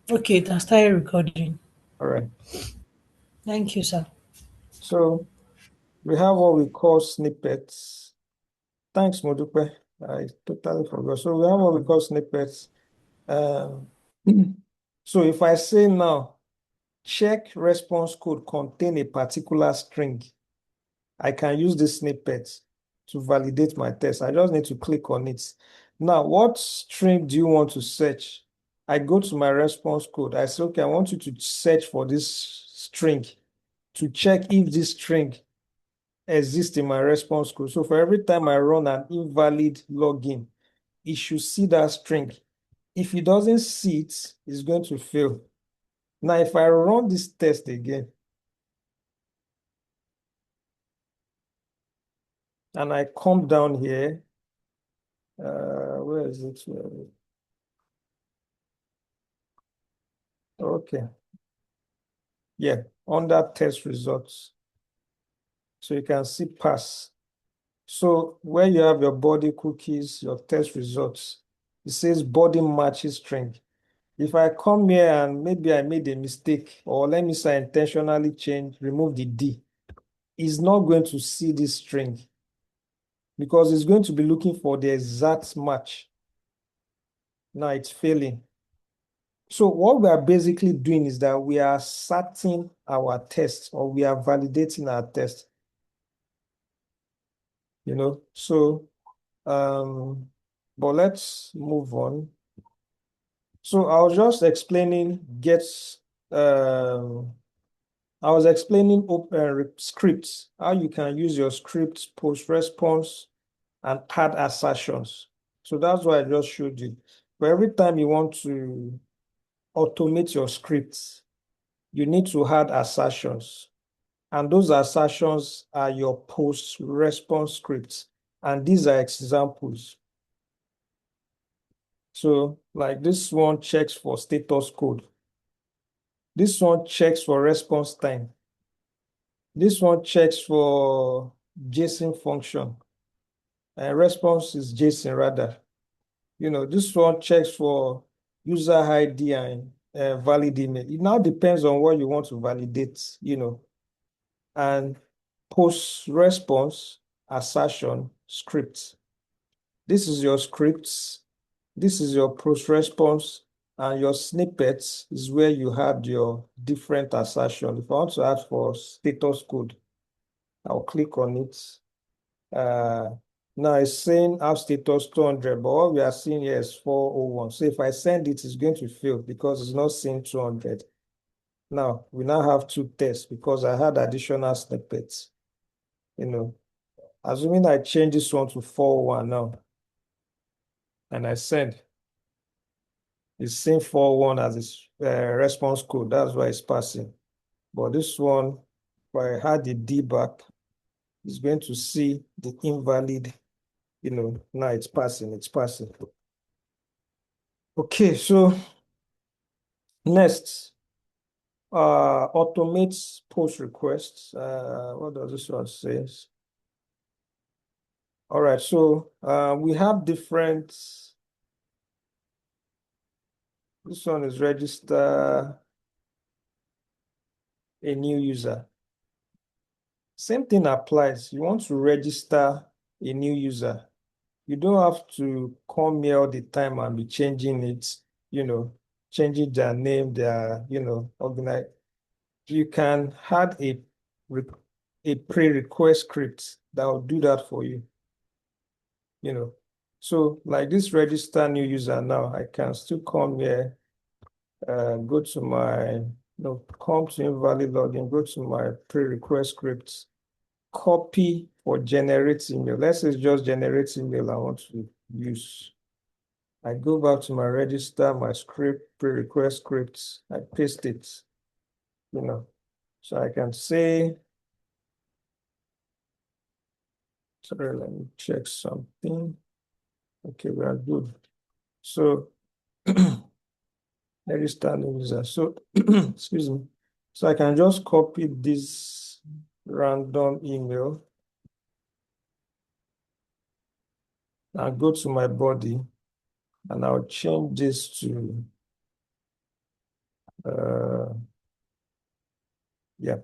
Okay, it has started recording. All right. Thank you, sir. So we have what we call snippets. Thanks, Modupe. I totally forgot. So we have what we call snippets. Um, so if I say now, check response code contain a particular string, I can use this snippet to validate my test. I just need to click on it. Now, what string do you want to search? I go to my response code. I say, okay, I want you to search for this string to check if this string exists in my response code. So for every time I run an invalid login, it should see that string. If it doesn't see it, it's going to fail. Now, if I run this test again and I come down here, where is it? Okay. Yeah, under test results. So you can see pass. So where you have your body cookies, your test results, it says body matches string. If I come here and maybe I made a mistake, or let me say I intentionally change, remove the D, it's not going to see this string because it's going to be looking for the exact match. Now it's failing. So what we are basically doing is that we are starting our test or we are validating our test, So but let's move on. So I was just explaining um I was explaining open scripts, how you can use your scripts, post response, and add assertions. So that's what I just showed you. But every time you want to automate your scripts, you need to add assertions. And those assertions are your post response scripts. And these are examples. So like this one checks for status code. This one checks for response time. This one checks for JSON function. And response is JSON rather. This one checks for user ID and valid email. It now depends on what you want to validate. And post response assertion script. This is your scripts. This is your post response, and your snippets is where you had your different assertion. If I want to add for status code, I'll click on it. Uh, Now it's saying have status 200, but what we are seeing here is 401. So if I send it, it's going to fail because it's not saying 200. Now we now have two tests because I had additional snippets. You know, Assuming I change this one to 401 now, and I send. It's same 401 as its response code. That's why it's passing. But this one, if I had the D back, it's going to see the invalid, now it's passing, it's passing. Okay, so next, automates post requests. What does this one say? All right, so we have different, this one is register a new user. Same thing applies. You want to register a new user. You don't have to come here all the time and be changing it, you know, changing their name, their, organize. You can add a pre-request script that will do that for you, you know. So like this register new user now, I can still come here, go to my, come to invalid login, go to my pre-request scripts, copy or generate email. Let's say it's just generate email I want to use. I go back to my register, my script, pre-request scripts, I paste it, you know. So I can say, sorry, let me check something. Okay, we are good. So register new user. So excuse me. So I can just copy this random email and go to my body and I'll change this to Uh, yeah.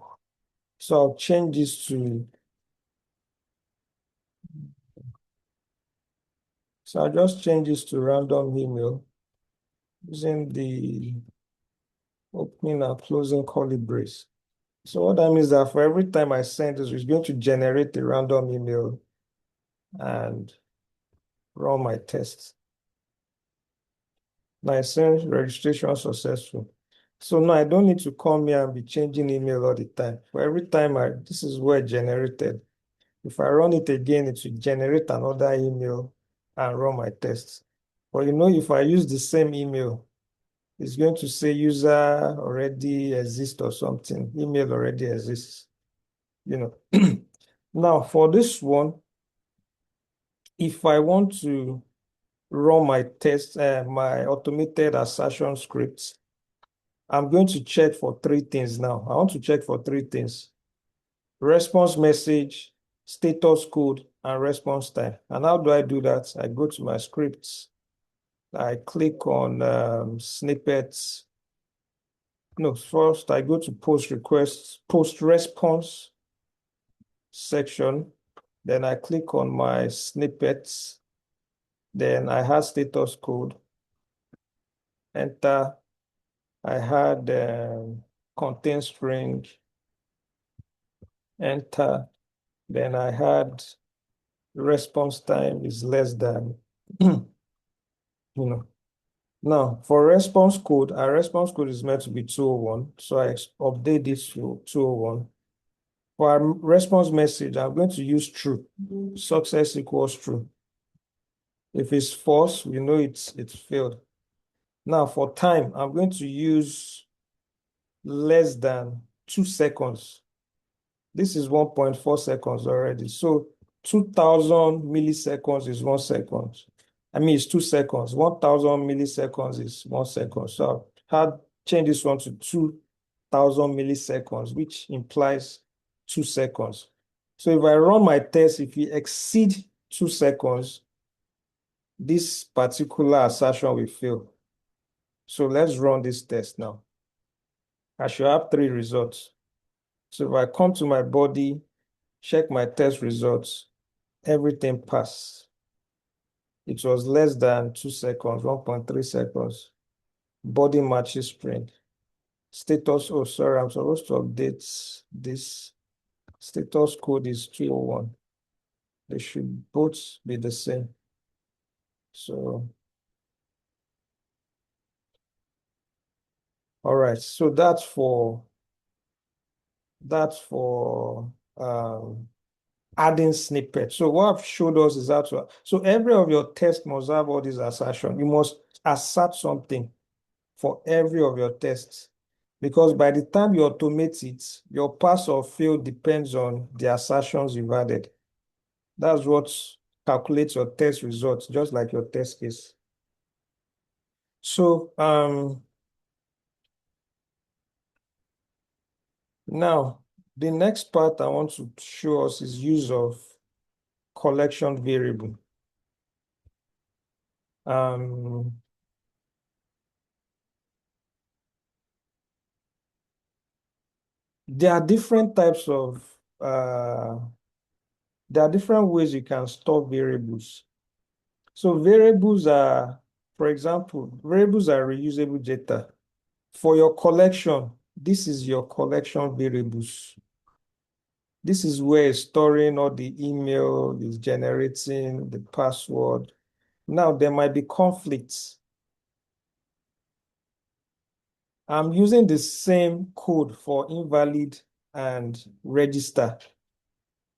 So I'll change this to, so I'll just change this to random email using the opening and closing curly brace. So what that means is that for every time I send this, it's going to generate a random email and run my tests. Now it says registration successful. So now I don't need to come here and be changing email all the time. For every time this is where it generated. If I run it again, it will generate another email and run my tests. But if I use the same email, it's going to say user already exists or something. Email already exists. You know. Now for this one, if I want to run my test, my automated assertion scripts, I'm going to check for three things now. I want to check for three things: response message, status code, and response time. And how do I do that? I go to my scripts. I click on snippets. No, first I go to post requests, post response section. Then I click on my snippets. Then I had status code, enter. I had contain string, enter. Then I had response time is less than, you know. Now, for response code, our response code is meant to be 201. So I update this to 201. For our response message, I'm going to use true. Success equals true. If it's false, we know it's failed. Now, for time, I'm going to use less than 2 seconds. This is 1.4 seconds already. So 2000 milliseconds is 1 second. I mean, it's 2 seconds. 1000 milliseconds is 1 second. So I had change this one to 2000 milliseconds, which implies 2 seconds. So if I run my test, if it exceed 2 seconds, this particular assertion will fail. So let's run this test now. I should have three results. So if I come to my body, check my test results, everything passed. It was less than 2 seconds, 1.3 seconds. Body matches spring. Status, oh, sorry, I'm supposed to update this. Status code is 301. They should both be the same. So, all right. So that's for adding snippets. So what I've showed us is how to, so every of your tests must have all these assertions. You must assert something for every of your tests, because by the time you automate it, your pass or fail depends on the assertions you've added. That's what calculates your test results, just like your test case. So now the next part I want to show us is use of collection variable. Um, there are different types of there are different ways you can store variables. So variables are, for example, variables are reusable data. For your collection, this is your collection variables. This is where it's storing all the email, it's generating the password. Now, there might be conflicts. I'm using the same code for invalid and register.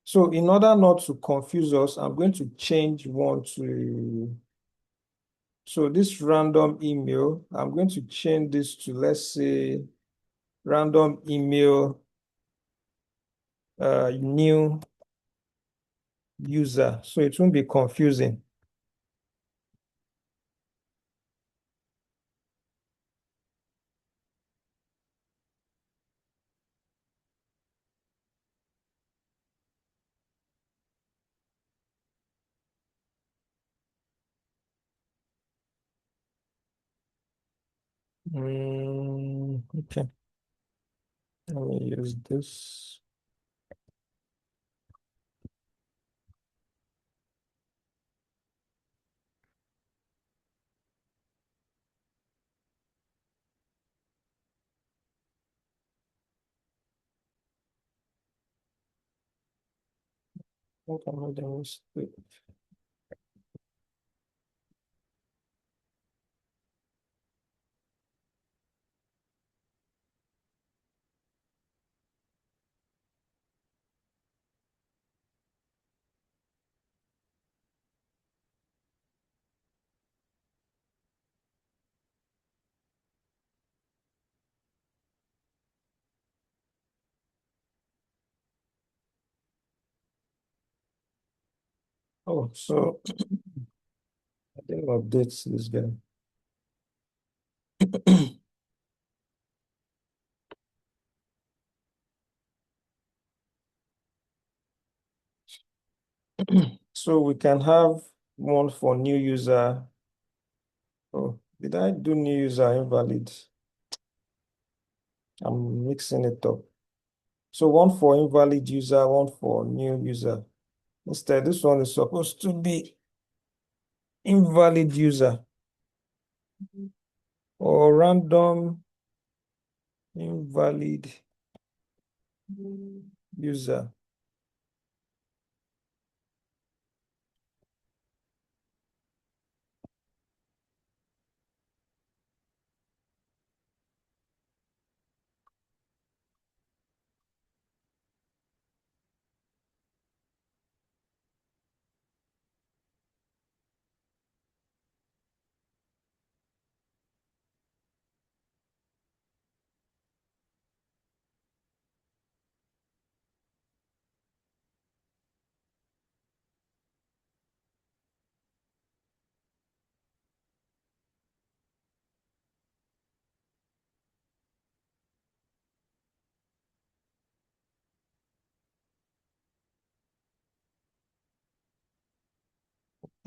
So in order not to confuse us, I'm going to change one to, so this random email, I'm going to change this to, let's say, random email new user. So it won't be confusing. Okay, let me use this. I think I made a mistake. Oh, so I didn't update this guy. So we can have one for new user. Oh, did I do new user invalid? I'm mixing it up. So one for invalid user, one for new user. Instead, this one is supposed to be invalid user or random invalid user.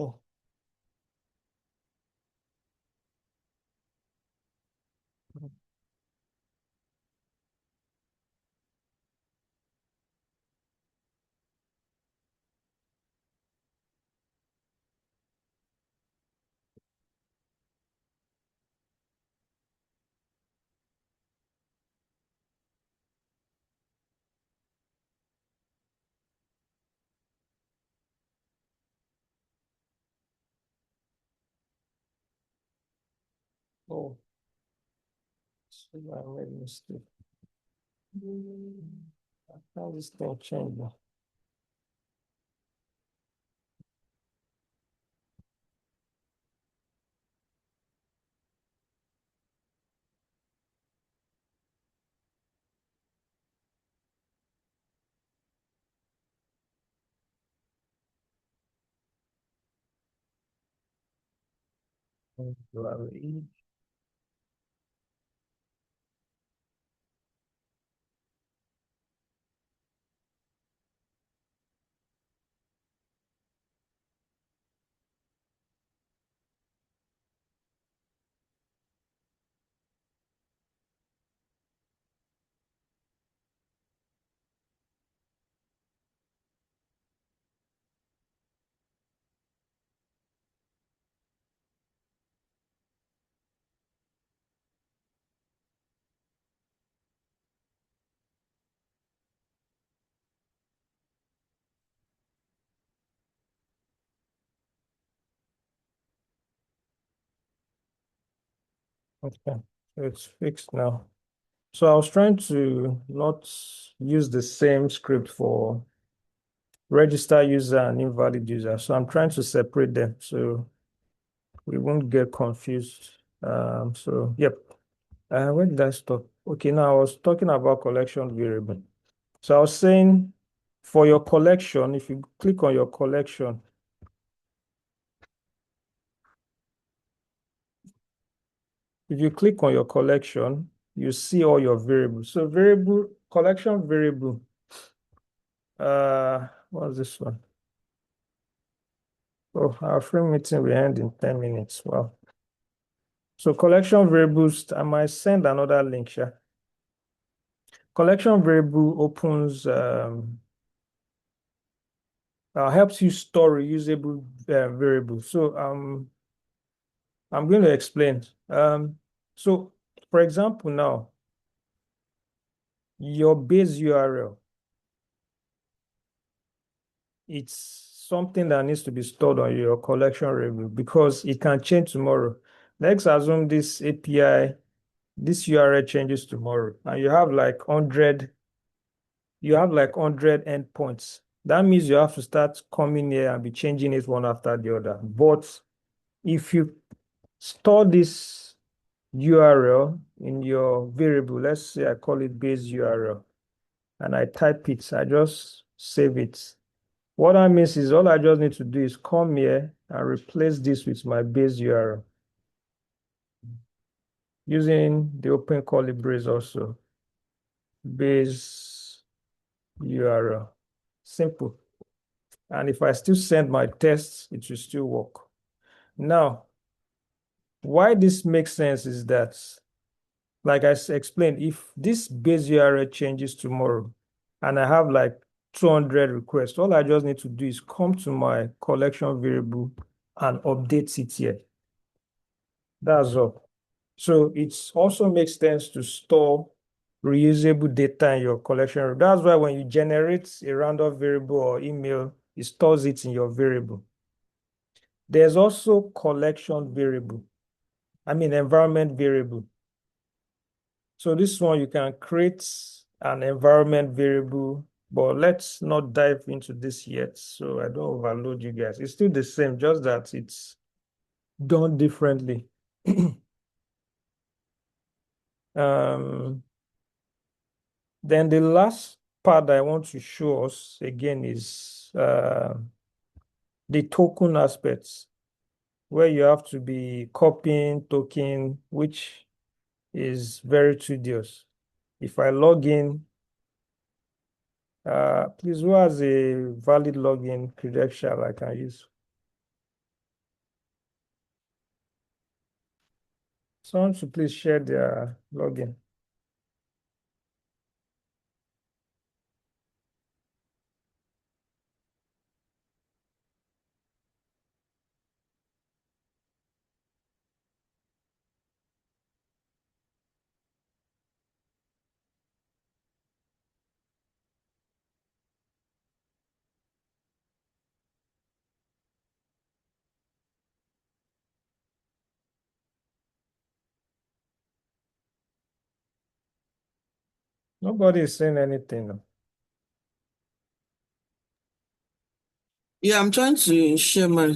Oh, oh, so I made a mistake. How this thing change now? Invalid. Okay, so it's fixed now. So I was trying to not use the same script for register user and invalid user. So I'm trying to separate them so we won't get confused. So yep. Where did I stop? Okay, now I was talking about collection variable. So I was saying for your collection, if you click on your collection, if you click on your collection, you see all your variables. So variable collection variable. What's this one? Oh, our free meeting will end in 10 minutes. Well, So collection variables, I might send another link. Yeah. Collection variable opens helps you store reusable variables. So I'm going to explain. So for example, now your base URL, it's something that needs to be stored on your collection variable because it can change tomorrow. Let's assume this API, this URL changes tomorrow, and you have like 100 endpoints. That means you have to start coming here and be changing it one after the other. But if you store this URL in your variable, let's say I call it base URL, and I type it, I just save it. What that means is all I just need to do is come here and replace this with my base URL using the open curly brace also. Base URL. Simple. And if I still send my tests, it will still work. Now, why this makes sense is that, like I explained, if this base URL changes tomorrow and I have like 200 requests, all I just need to do is come to my collection variable and update it here. That's all. So it also makes sense to store reusable data in your collection. That's why when you generate a random variable or email, it stores it in your variable. There's also collection variable. I mean, environment variable. So this one, you can create an environment variable, but let's not dive into this yet. So I don't overload you guys. It's still the same, just that it's done differently. um, then the last part I want to show us again is the token aspects, where you have to be copying token, which is very tedious. If I log in, please, who has a valid login credential I can use? Someone should please share their login. Nobody is saying anything. Yeah, I'm trying to share my.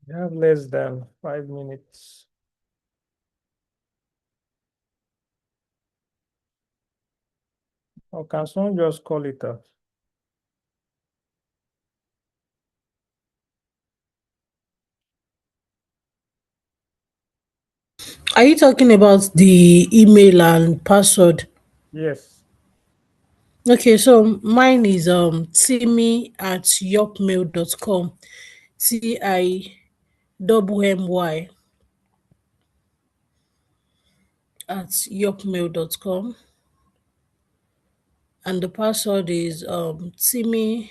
You have less than 5 minutes. Or can someone just call it out? Are you talking about the email and password? Yes. Okay, so mine is timmy@yopmail.com. TIMY @yopmail.com. And the password is Timmy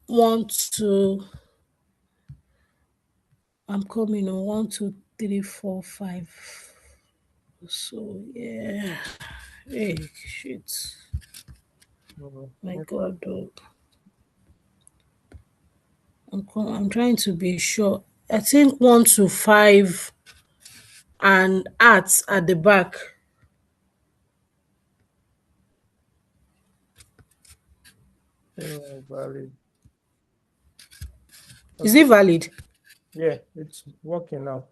12. I'm coming on 1 2 3 4 5. So yeah. Hey shit. My Okay. god. Oh. I'm trying to be sure. I think 1 to 5 and at the back. Valid. Is Okay. it valid? Yeah, it's working now.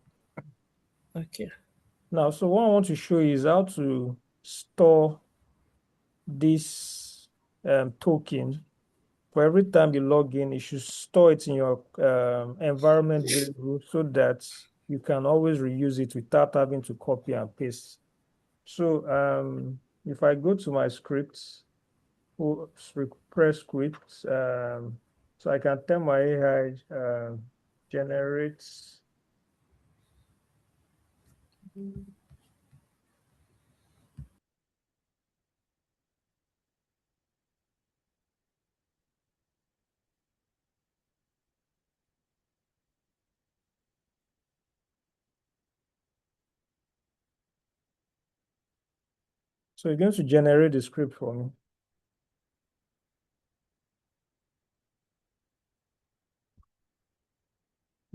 Okay. Now, so what I want to show you is how to store this token. For every time you log in, you should store it in your environment variable so that you can always reuse it without having to copy and paste. So if I go to my scripts, press scripts, so I can tell my AI generates. So you're going to generate the script for me.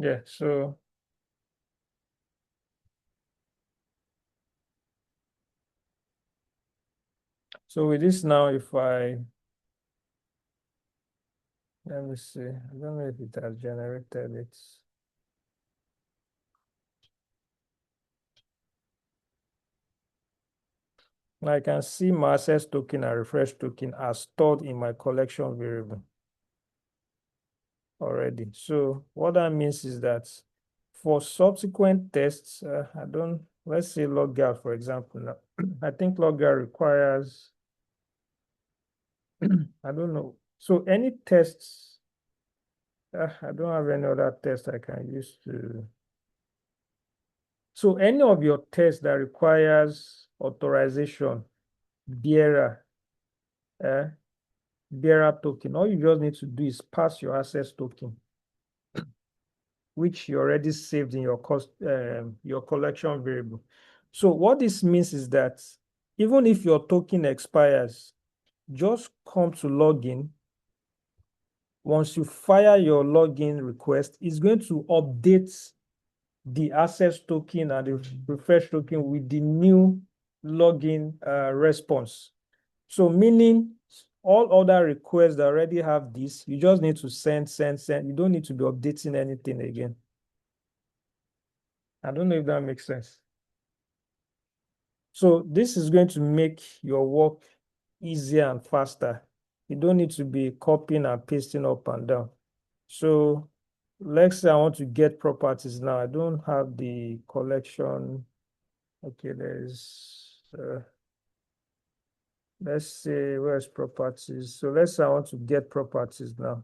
Yeah, so with this now, if I let me see, I don't know if it has generated it. Now I can see my access token and refresh token are stored in my collection variable already. So what that means is that for subsequent tests, I don't, let's say logout, for example. Now, I think logout requires, I don't know. So any tests, I don't have any other test I can use to. So any of your tests that requires authorization, bearer, uh, bearer token, all you just need to do is pass your access token, which you already saved in your collection variable. So what this means is that even if your token expires, just come to login. Once you fire your login request, it's going to update the access token and the refresh token with the new login response. So meaning all other requests that already have this, you just need to send, send, send. You don't need to be updating anything again. I don't know if that makes sense. So this is going to make your work easier and faster. You don't need to be copying and pasting up and down. So let's say I want to get properties now. I don't have the collection. Okay, let's say where's properties. So let's say I want to get properties now.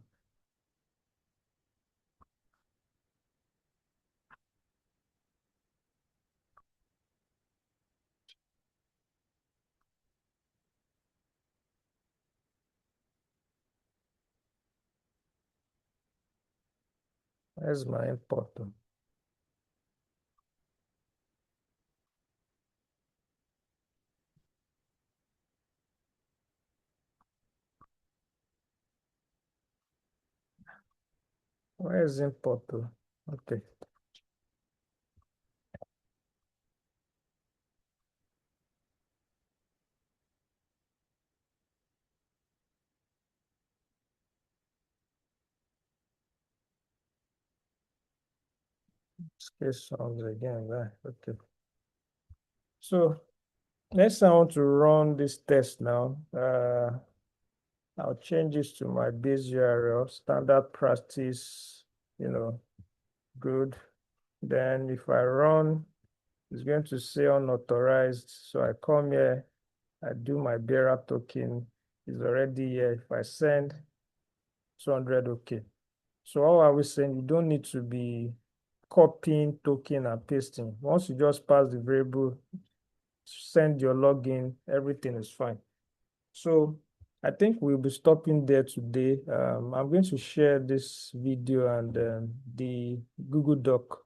Where's my import? Where's import? Okay. Case sounds again, right? Okay. So let's say I want to run this test now. I'll change this to my base URL, standard practice, good. Then if I run, it's going to say unauthorized. So I come here, I do my bearer token, it's already here. If I send 200, okay. So how are we saying? You don't need to be copying token and pasting. Once you just pass the variable, send your login, everything is fine. So I think we'll be stopping there today. I'm going to share this video and the Google Doc